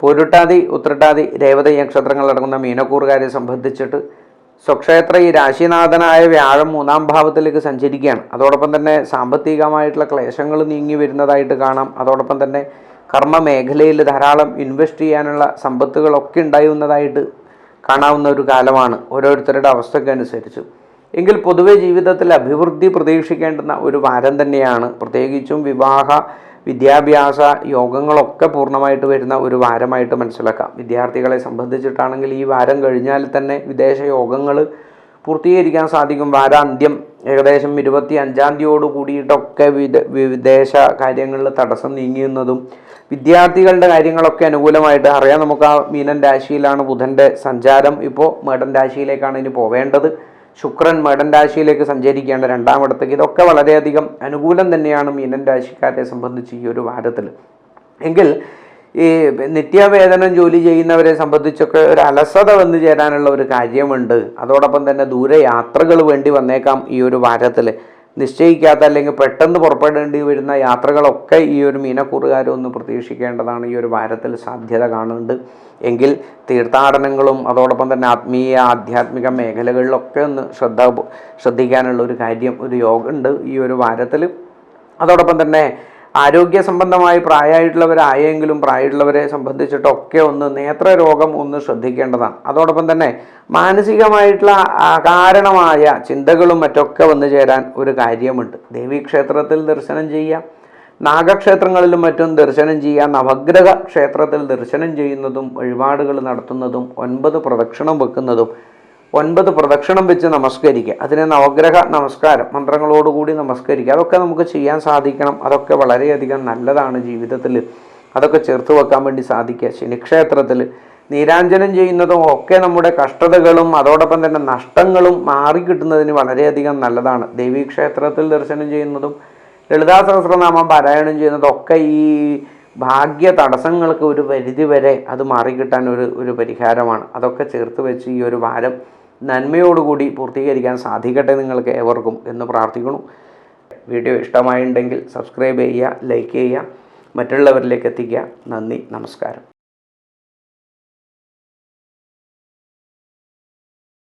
പൂരുട്ടാതി, ഉത്രട്ടാതി, രേവതി നക്ഷത്രങ്ങളടങ്ങുന്ന മീനക്കൂറുകാരെ സംബന്ധിച്ചിട്ട് സ്വക്ഷേത്ര ഈ രാശിനാഥനായ വ്യാഴം 3-ാം ഭാവത്തിലേക്ക് സഞ്ചരിക്കുകയാണ്. അതോടൊപ്പം തന്നെ സാമ്പത്തികമായിട്ടുള്ള ക്ലേശങ്ങൾ നീങ്ങി വരുന്നതായിട്ട് കാണാം. അതോടൊപ്പം തന്നെ കർമ്മ മേഖലയിൽ ധാരാളം ഇൻവെസ്റ്റ് ചെയ്യാനുള്ള സമ്പത്തുകളൊക്കെ ഉണ്ടായിരുന്നതായിട്ട് കാണാവുന്ന ഒരു കാലമാണ് ഓരോരുത്തരുടെ അവസ്ഥയ്ക്കനുസരിച്ച്. എങ്കിൽ പൊതുവെ ജീവിതത്തിൽ അഭിവൃദ്ധി പ്രതീക്ഷിക്കേണ്ടുന്ന ഒരു വാരം തന്നെയാണ്. പ്രത്യേകിച്ചും വിവാഹ, വിദ്യാഭ്യാസ യോഗങ്ങളൊക്കെ പൂർണ്ണമായിട്ട് വരുന്ന ഒരു വാരമായിട്ട് മനസ്സിലാക്കാം. വിദ്യാർത്ഥികളെ സംബന്ധിച്ചിട്ടാണെങ്കിൽ ഈ വാരം കഴിഞ്ഞാൽ തന്നെ വിദേശ യോഗങ്ങൾ പൂർത്തീകരിക്കാൻ സാധിക്കും. വാരാന്ത്യം ഏകദേശം 25-ാം തീയതിയോട് കൂടിയിട്ടൊക്കെ വിദേശ കാര്യങ്ങളിൽ തടസ്സം നീങ്ങുന്നതും വിദ്യാർത്ഥികളുടെ കാര്യങ്ങളൊക്കെ അനുകൂലമായിട്ട് അറിയാം. നമുക്ക് ആ മീനൻ രാശിയിലാണ് ബുധൻ്റെ സഞ്ചാരം. ഇപ്പോൾ മേടൻ രാശിയിലേക്കാണ് ഇനി പോവേണ്ടത്. ശുക്രൻ മേടൻ രാശിയിലേക്ക് സഞ്ചരിക്കേണ്ട 2-ാം ഇടത്തേക്ക്. ഇതൊക്കെ വളരെയധികം അനുകൂലം തന്നെയാണ് മീനൻ രാശിക്കാരെ സംബന്ധിച്ച് ഈ ഒരു വാരത്തിൽ. എങ്കിൽ ഈ നിത്യവേതനം ജോലി ചെയ്യുന്നവരെ സംബന്ധിച്ചൊക്കെ ഒരു അലസത വന്നു ചേരാനുള്ള ഒരു കാര്യമുണ്ട്. അതോടൊപ്പം തന്നെ ദൂരയാത്രകൾ വേണ്ടി വന്നേക്കാം ഈ ഒരു വാരത്തിൽ. നിശ്ചയിക്കാത്ത അല്ലെങ്കിൽ പെട്ടെന്ന് പുറപ്പെടേണ്ടി വരുന്ന യാത്രകളൊക്കെ ഈ ഒരു മീനക്കൂറുകാരൊന്ന് പ്രതീക്ഷിക്കേണ്ടതാണ്. ഈ ഒരു വാരത്തിൽ സാധ്യത കാണുന്നുണ്ട്. എങ്കിൽ തീർത്ഥാടനങ്ങളും അതോടൊപ്പം തന്നെ ആധ്യാത്മിക മേഖലകളിലൊക്കെ ഒന്ന് ശ്രദ്ധിക്കാനുള്ള ഒരു കാര്യം, ഒരു യോഗമുണ്ട് ഈ ഒരു വാരത്തിൽ. അതോടൊപ്പം തന്നെ ആരോഗ്യ സംബന്ധമായി പ്രായമായിട്ടുള്ളവരായെങ്കിലും പ്രായമുള്ളവരെ സംബന്ധിച്ചിട്ടൊക്കെ ഒന്ന് നേത്രരോഗം ഒന്ന് ശ്രദ്ധിക്കേണ്ടതാണ്. അതോടൊപ്പം തന്നെ മാനസികമായിട്ടുള്ള അകാരണമായ ചിന്തകളും മറ്റൊക്കെ വന്നു ചേരാൻ ഒരു കാര്യമുണ്ട്. ദേവീക്ഷേത്രത്തിൽ ദർശനം ചെയ്യാം, നാഗക്ഷേത്രങ്ങളിലും മറ്റും ദർശനം ചെയ്യാം, നവഗ്രഹ ക്ഷേത്രത്തിൽ ദർശനം ചെയ്യുന്നതും വഴിപാടുകൾ നടത്തുന്നതും 9 പ്രദക്ഷിണം വെക്കുന്നതും 9 പ്രദക്ഷിണം വെച്ച് നമസ്കരിക്കുക. അതിനെ നവഗ്രഹ നമസ്കാരം മന്ത്രങ്ങളോടുകൂടി നമസ്കരിക്കുക. അതൊക്കെ നമുക്ക് ചെയ്യാൻ സാധിക്കണം. അതൊക്കെ വളരെയധികം നല്ലതാണ് ജീവിതത്തിൽ. അതൊക്കെ ചേർത്ത് വെക്കാൻ വേണ്ടി സാധിക്കുക. ശനിക്ഷേത്രത്തിൽ നീരാഞ്ജനം ചെയ്യുന്നതും ഒക്കെ നമ്മുടെ കഷ്ടതകളും അതോടൊപ്പം തന്നെ നഷ്ടങ്ങളും മാറിക്കിട്ടുന്നതിന് വളരെയധികം നല്ലതാണ്. ദേവീക്ഷേത്രത്തിൽ ദർശനം ചെയ്യുന്നതും ലളിതാ സഹസ്രനാമം പാരായണം ചെയ്യുന്നതും ഒക്കെ ഈ ഭാഗ്യ തടസ്സങ്ങൾക്ക് ഒരു പരിധി വരെ അത് മാറിക്കിട്ടാൻ ഒരു പരിഹാരമാണ്. അതൊക്കെ ചേർത്ത് വെച്ച് ഈ ഒരു വാരം നന്മയോടുകൂടി പൂർത്തീകരിക്കാൻ സാധിക്കട്ടെ നിങ്ങൾക്ക് ഏവർക്കും എന്ന് പ്രാർത്ഥിക്കുന്നു. വീഡിയോ ഇഷ്ടമായിട്ടുണ്ടെങ്കിൽ സബ്സ്ക്രൈബ് ചെയ്യുക, ലൈക്ക് ചെയ്യുക, മറ്റുള്ളവരിലേക്ക് എത്തിക്കുക. നന്ദി, നമസ്കാരം.